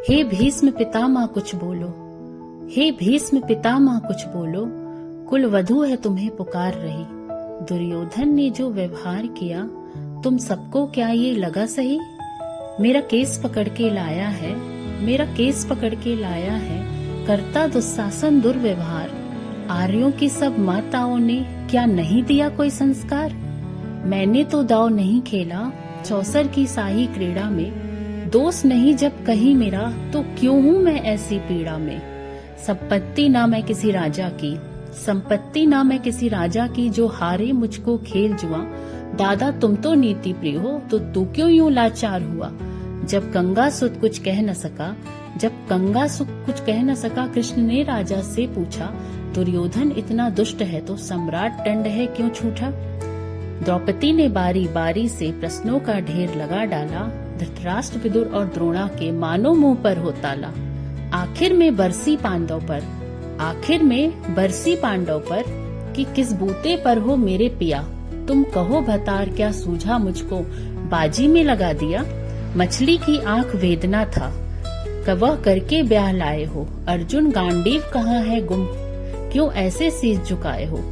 हे भीष्म पितामह कुछ बोलो, हे भीष्म पितामह कुछ बोलो, कुल वधू है तुम्हें पुकार रही। दुर्योधन ने जो व्यवहार किया तुम सबको क्या ये लगा सही? मेरा केस पकड़ के लाया है, मेरा केस पकड़ के लाया है, करता दुशासन दुर्व्यवहार। आर्यों की सब माताओं ने क्या नहीं दिया कोई संस्कार? मैंने तो दाव नहीं खेला चौसर की शाही क्रीड़ा में, दोष नहीं जब कहीं मेरा तो क्यों हूँ मैं ऐसी पीड़ा में। संपत्ति ना मैं किसी राजा की, संपत्ति ना मैं किसी राजा की, जो हारे मुझको खेल जुआ। दादा तुम तो नीति प्रिय हो तो तू क्यों यूं लाचार हुआ? जब गंगा सुत कुछ कह न सका, जब गंगा सुत कुछ कह न सका, कृष्ण ने राजा से पूछा, दुर्योधन इतना दुष्ट है तो सम्राट दंड है क्यों छूटा? द्रौपदी ने बारी बारी से प्रश्नों का ढेर लगा डाला, धृतराष्ट्र विदुर और द्रोणा के मानो मुंह पर हो ताला। आखिर में बरसी पांडव पर, आखिर में बरसी पांडव पर, कि किस बूते पर हो मेरे पिया। तुम कहो भतार क्या सूझा मुझको, बाजी में लगा दिया। मछली की आंख वेदना था, कवह करके ब्याह लाए हो। अर्जुन गांडीव कहाँ है गुम, क्यों ऐसे शीश झुकाए हो।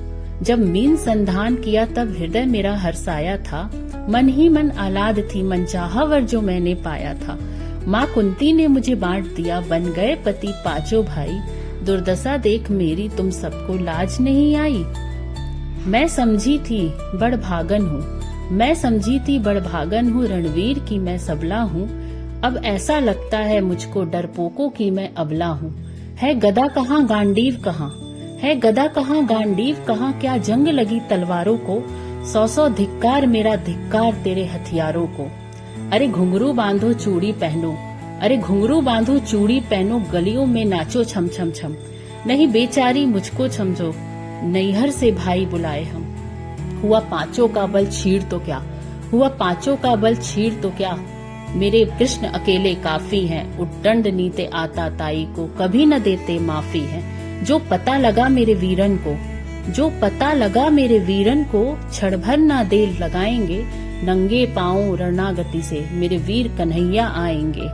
जब मीन संधान किया तब हृदय मेरा हर्षाया था, मन ही मन आह्लाद थी मनचाहा वर जो मैंने पाया था। माँ कुंती ने मुझे बांट दिया, बन गए पति पांचों भाई। दुर्दशा देख मेरी तुम सबको लाज नहीं आई। मैं समझी थी बड़ भागन हूँ, मैं समझी थी बड़ भागन हूँ, रणवीर की मैं सबला हूँ। अब ऐसा लगता है मुझको डरपोकों की मैं अबला हूँ। है गदा कहाँ गांडीव कहाँ, है गदा कहाँ गांडीव कहाँ, क्या जंग लगी तलवारों को। सौ सौ धिक्कार मेरा धिक्कार तेरे हथियारों को। अरे घुंघरू बांधो चूड़ी पहनो, अरे घुंघरू बांधो चूड़ी पहनो, गलियों में नाचो छम छम छम। नहीं बेचारी मुझको समझो, नैहर से भाई बुलाए हम। हुआ पांचों का बल छीड़ तो क्या, हुआ पांचों का बल छीड़ तो क्या। मेरे कृष्ण अकेले काफी हैं, उद्दंड नीते आता ताई को, कभी न देते माफी है। जो पता लगा मेरे वीरन को, जो पता लगा मेरे वीरन को, क्षण भर ना देर लगाएंगे। नंगे पांव रणागति से मेरे वीर कन्हैया आएंगे।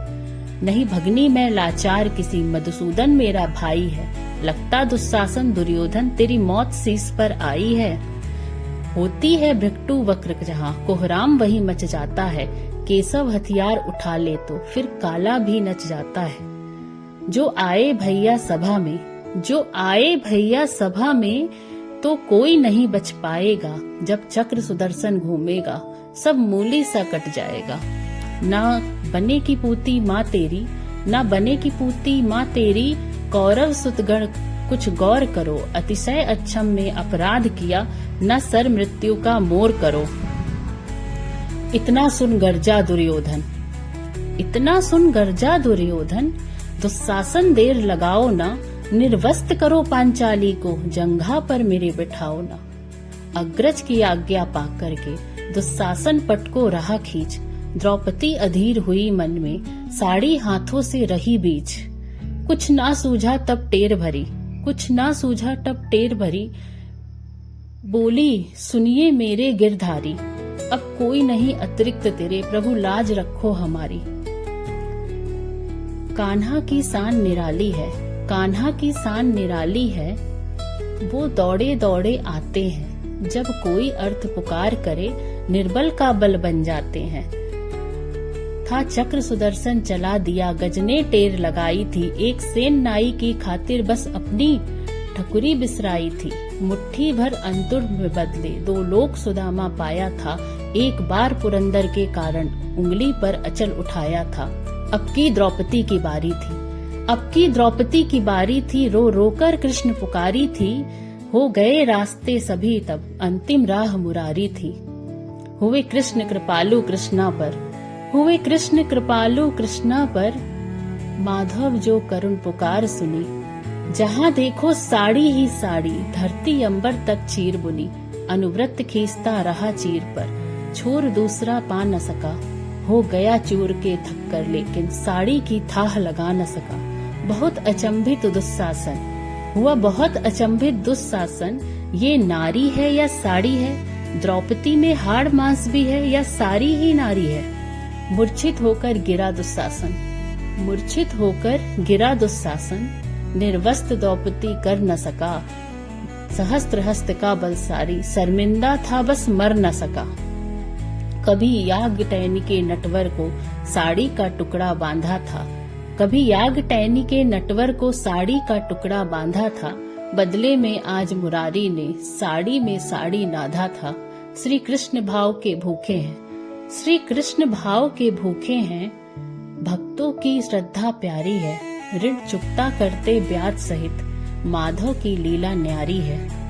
नहीं भगनी मैं लाचार किसी, मधुसूदन मेरा भाई है। लगता दुशासन दुर्योधन तेरी मौत शीश पर आई है। होती है भृगु वक्र जहाँ, कोहराम वही मच जाता है। केशव हथियार उठा ले तो फिर काला भी नच जाता है। जो आए भैया सभा में, जो आए भैया सभा में, तो कोई नहीं बच पाएगा। जब चक्र सुदर्शन घूमेगा सब मूली सा कट जाएगा। ना बने की पूती माँ तेरी, ना बने की पूती माँ तेरी, कौरव सुतगण कुछ गौर करो। अतिशय अच्छम में अपराध किया, न सर मृत्यु का मोर करो। इतना सुन गर्जा दुर्योधन, इतना सुन गर्जा दुर्योधन, दुशासन देर लगाओ ना। निर्वस्त करो पांचाली को, जंघा पर मेरे बिठाओ ना। अग्रज की आज्ञा पाकर करके दुशासन पट को रहा खींच। द्रौपदी अधीर हुई मन में, साड़ी हाथों से रही बीच। कुछ ना सूझा तब टेर भरी, कुछ ना सूझा तब टेर भरी। बोली सुनिए मेरे गिरधारी, अब कोई नहीं अतिरिक्त तेरे, प्रभु लाज रखो हमारी। कान्हा की शान निराली है, कान्हा की शान निराली है। वो दौड़े दौड़े आते हैं, जब कोई अर्थ पुकार करे, निर्बल का बल बन जाते हैं। था चक्र सुदर्शन चला दिया, गजने टेर लगाई थी। एक सेन नाई की खातिर बस अपनी ठकुरी बिसराई थी। मुट्ठी भर अंतुर में बदले, दो लोक सुदामा पाया था। एक बार पुरंदर के कारण उंगली पर अचल उठाया था। अब की द्रौपदी की बारी थी, अब की द्रौपदी की बारी थी। रो रो कर कृष्ण पुकारी थी। हो गए रास्ते सभी तब, अंतिम राह मुरारी थी। हुए कृष्ण कृपालु कृष्णा पर, हुए कृष्ण कृपालु कृष्णा पर। माधव जो करुण पुकार सुनी, जहाँ देखो साड़ी ही साड़ी। धरती अंबर तक चीर बुनी, अनुव्रत खींचता रहा चीर पर। छोर दूसरा पा न सका, हो गया चूर के थक कर, लेकिन साड़ी की थाह लगा न सका। बहुत अचंभित दुशासन हुआ, बहुत अचंभित दुशासन। ये नारी है या साड़ी है, द्रौपदी में हाड़ मांस भी है या सारी ही नारी है। मूर्छित होकर गिरा दुशासन, मूर्छित होकर गिरा दुस्शासन, निर्वस्त्र द्रौपदी कर न सका, सहस्त्र हस्त का बलसारी, शर्मिंदा था बस मर न सका। कभी यागटैनी के नटवर को साड़ी का टुकड़ा बांधा था, कभी यागटैनी के नटवर को साड़ी का टुकड़ा बांधा था, बदले में आज मुरारी ने साड़ी में साड़ी नाधा था। श्री कृष्ण भाव के भूखे हैं, श्री कृष्ण भाव के भूखे हैं, भक्तों की श्रद्धा प्यारी है, ऋण चुकता करते ब्याज सहित, माधव की लीला न्यारी है।